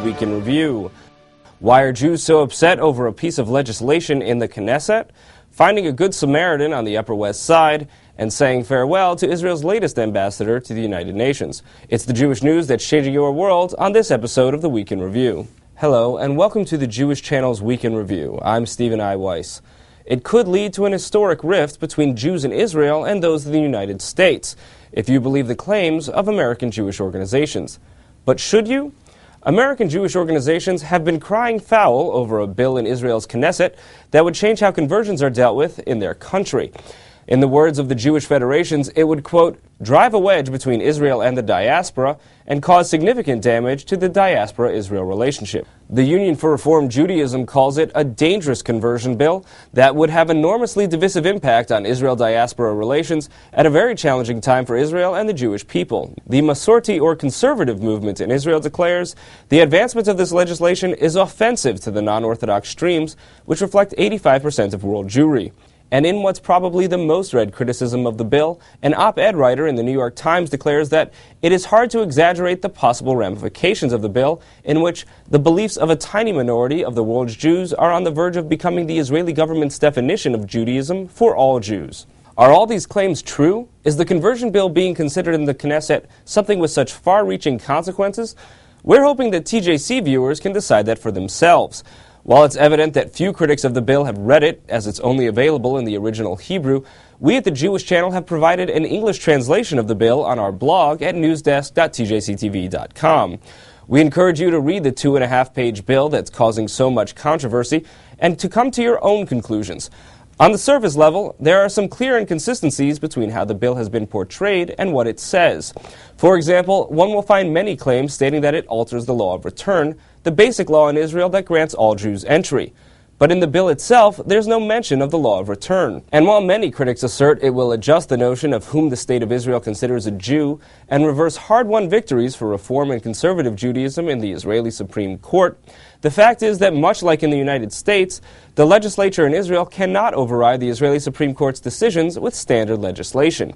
Week in Review. Why are Jews so upset over a piece of legislation in the Knesset? Finding a good Samaritan on the Upper West Side, and saying farewell to Israel's latest ambassador to the United Nations. It's the Jewish news that's changing your world on this episode of the Week in Review. Hello, and welcome to the Jewish Channel's Week in Review. I'm Stephen I. Weiss. It could lead to an historic rift between Jews in Israel and those of the United States, if you believe the claims of American Jewish organizations. But should you? American Jewish organizations have been crying foul over a bill in Israel's Knesset that would change how conversions are dealt with in their country. In the words of the Jewish federations, it would, quote, drive a wedge between Israel and the diaspora and cause significant damage to the diaspora-Israel relationship. The Union for Reform Judaism calls it a dangerous conversion bill that would have enormously divisive impact on Israel-diaspora relations at a very challenging time for Israel and the Jewish people. The Masorti or conservative movement in Israel declares the advancement of this legislation is offensive to the non-Orthodox streams, which reflect 85% of world Jewry. And in what's probably the most read criticism of the bill, an op-ed writer in the New York Times declares that it is hard to exaggerate the possible ramifications of the bill in which the beliefs of a tiny minority of the world's Jews are on the verge of becoming the Israeli government's definition of Judaism for all Jews. Are all these claims true? Is the conversion bill being considered in the Knesset something with such far-reaching consequences? We're hoping that TJC viewers can decide that for themselves. While it's evident that few critics of the bill have read it, as it's only available in the original Hebrew, we at the Jewish Channel have provided an English translation of the bill on our blog at newsdesk.tjctv.com. We encourage you to read the 2.5-page bill that's causing so much controversy and to come to your own conclusions. On the surface level, there are some clear inconsistencies between how the bill has been portrayed and what it says. For example, one will find many claims stating that it alters the law of return, the basic law in Israel that grants all Jews entry. But in the bill itself, there's no mention of the law of return. And while many critics assert it will adjust the notion of whom the state of Israel considers a Jew and reverse hard-won victories for reform and conservative Judaism in the Israeli Supreme Court, the fact is that much like in the United States, the legislature in Israel cannot override the Israeli Supreme Court's decisions with standard legislation.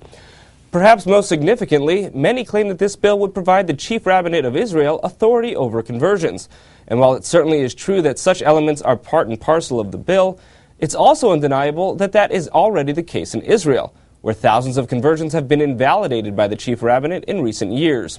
Perhaps most significantly, many claim that this bill would provide the Chief Rabbinate of Israel authority over conversions. And while it certainly is true that such elements are part and parcel of the bill, it's also undeniable that that is already the case in Israel, where thousands of conversions have been invalidated by the Chief Rabbinate in recent years.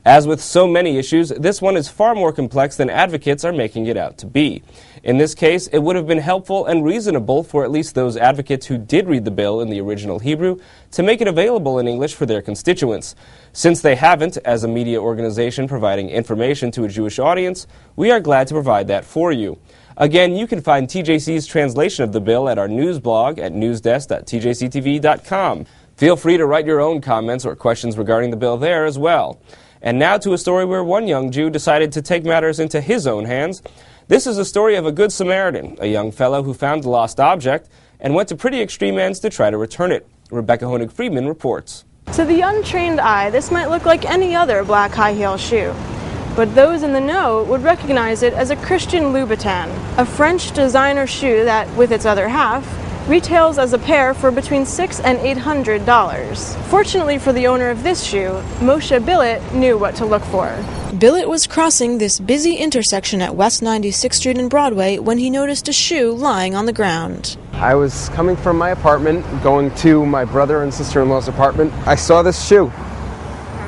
As with so many issues, this one is far more complex than advocates are making it out to be. In this case, it would have been helpful and reasonable for at least those advocates who did read the bill in the original Hebrew to make it available in English for their constituents. Since they haven't, as a media organization providing information to a Jewish audience, we are glad to provide that for you. Again, you can find TJC's translation of the bill at our news blog at newsdesk.tjctv.com. Feel free to write your own comments or questions regarding the bill there as well. And now to a story where one young Jew decided to take matters into his own hands. This is a story of a good Samaritan, a young fellow who found a lost object and went to pretty extreme ends to try to return it. Rebecca Honig-Friedman reports. To the untrained eye, this might look like any other black high-heel shoe. But those in the know would recognize it as a Christian Louboutin, a French designer shoe that, with its other half, retails as a pair for between $600 and $800. Fortunately for the owner of this shoe, Moshe Billet knew what to look for. Billet was crossing this busy intersection at West 96th Street and Broadway when he noticed a shoe lying on the ground. I was coming from my apartment, going to my brother and sister-in-law's apartment. I saw this shoe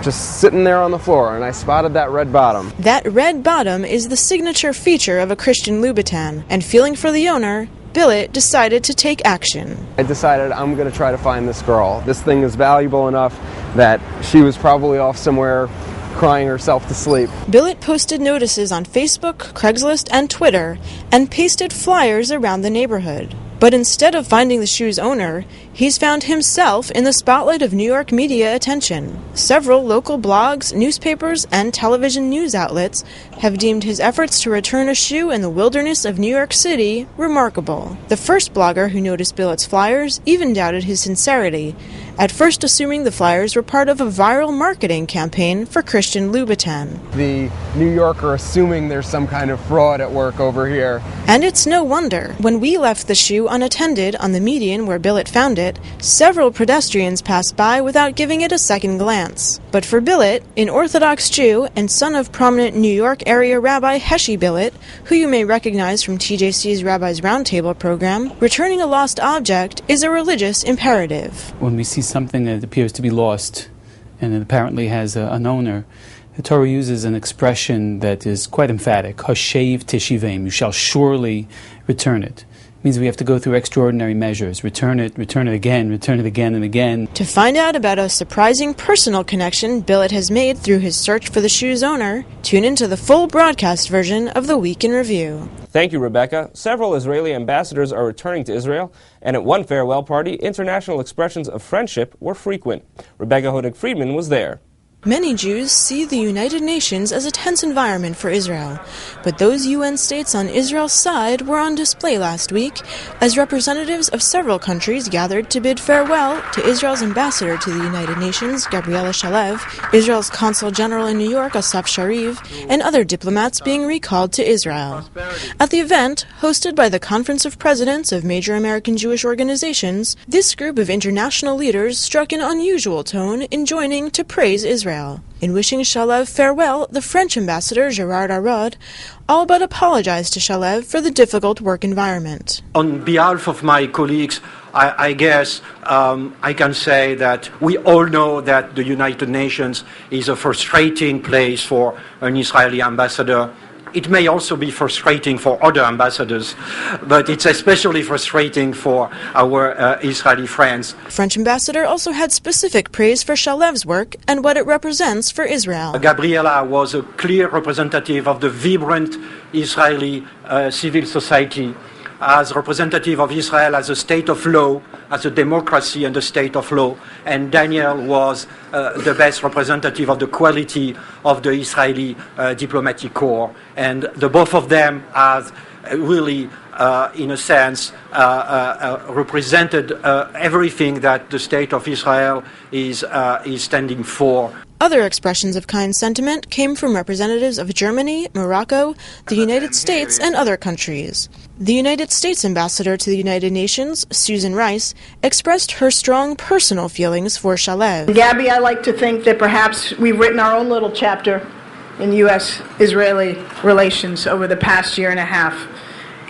just sitting there on the floor, and I spotted that red bottom. That red bottom is the signature feature of a Christian Louboutin, and feeling for the owner, Billet decided to take action. I decided I'm going to try to find this girl. This thing is valuable enough that she was probably off somewhere crying herself to sleep. Billet posted notices on Facebook, Craigslist, and Twitter, and pasted flyers around the neighborhood. But instead of finding the shoe's owner, he's found himself in the spotlight of New York media attention. Several local blogs, newspapers, and television news outlets have deemed his efforts to return a shoe in the wilderness of New York City remarkable. The first blogger who noticed Billet's flyers even doubted his sincerity, at first assuming the flyers were part of a viral marketing campaign for Christian Louboutin. The New Yorker assuming there's some kind of fraud at work over here. And it's no wonder. When we left the shoe unattended on the median where Billet found it, several pedestrians passed by without giving it a second glance. But for Billet, an Orthodox Jew and son of prominent New York area Rabbi Heshi Billet, who you may recognize from TJC's Rabbi's Roundtable program, returning a lost object is a religious imperative. When we see something that appears to be lost and it apparently has an owner, the Torah uses an expression that is quite emphatic, Hashev teshivim, you shall surely return it. It means we have to go through extraordinary measures, return it again and again. To find out about a surprising personal connection Billet has made through his search for the shoe's owner, tune into the full broadcast version of the Week in Review. Thank you, Rebecca. Several Israeli ambassadors are returning to Israel, and at one farewell party, international expressions of friendship were frequent. Rebecca Honig-Friedman was there. Many Jews see the United Nations as a tense environment for Israel, but those UN states on Israel's side were on display last week as representatives of several countries gathered to bid farewell to Israel's ambassador to the United Nations, Gabriela Shalev, Israel's consul general in New York, Asaf Shariv, and other diplomats being recalled to Israel. At the event, hosted by the Conference of Presidents of Major American Jewish Organizations, this group of international leaders struck an unusual tone in joining to praise Israel. In wishing Shalev farewell, the French ambassador, Gerard Araud, all but apologized to Shalev for the difficult work environment. On behalf of my colleagues, I guess I can say that we all know that the United Nations is a frustrating place for an Israeli ambassador. It may also be frustrating for other ambassadors, but it's especially frustrating for our Israeli friends. French ambassador also had specific praise for Shalev's work and what it represents for Israel. Gabriela was a clear representative of the vibrant Israeli civil society, as representative of Israel as a state of law, as a democracy and a state of law. And Daniel was the best representative of the quality of the Israeli diplomatic corps. And the both of them have really, in a sense, represented everything that the state of Israel is standing for. Other expressions of kind sentiment came from representatives of Germany, Morocco, the United States, and other countries. The United States ambassador to the United Nations, Susan Reiss, expressed her strong personal feelings for Shalev. Gabby, I like to think that perhaps we've written our own little chapter in U.S.-Israeli relations over the past year and a half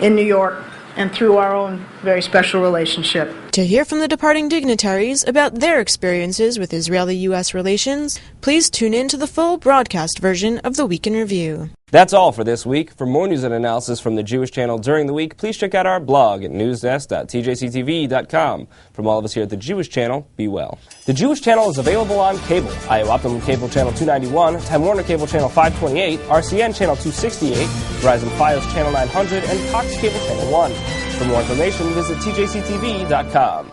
in New York and through our own very special relationship. To hear from the departing dignitaries about their experiences with Israeli-U.S. relations, please tune in to the full broadcast version of the Week in Review. That's all for this week. For more news and analysis from the Jewish Channel during the week, please check out our blog at newsdesk.tjctv.com. From all of us here at the Jewish Channel, be well. The Jewish Channel is available on cable: IO Optimum Cable Channel 291, Time Warner Cable Channel 528, RCN Channel 268, Verizon Fios Channel 900, and Cox Cable Channel 1. For more information, visit tjctv.com.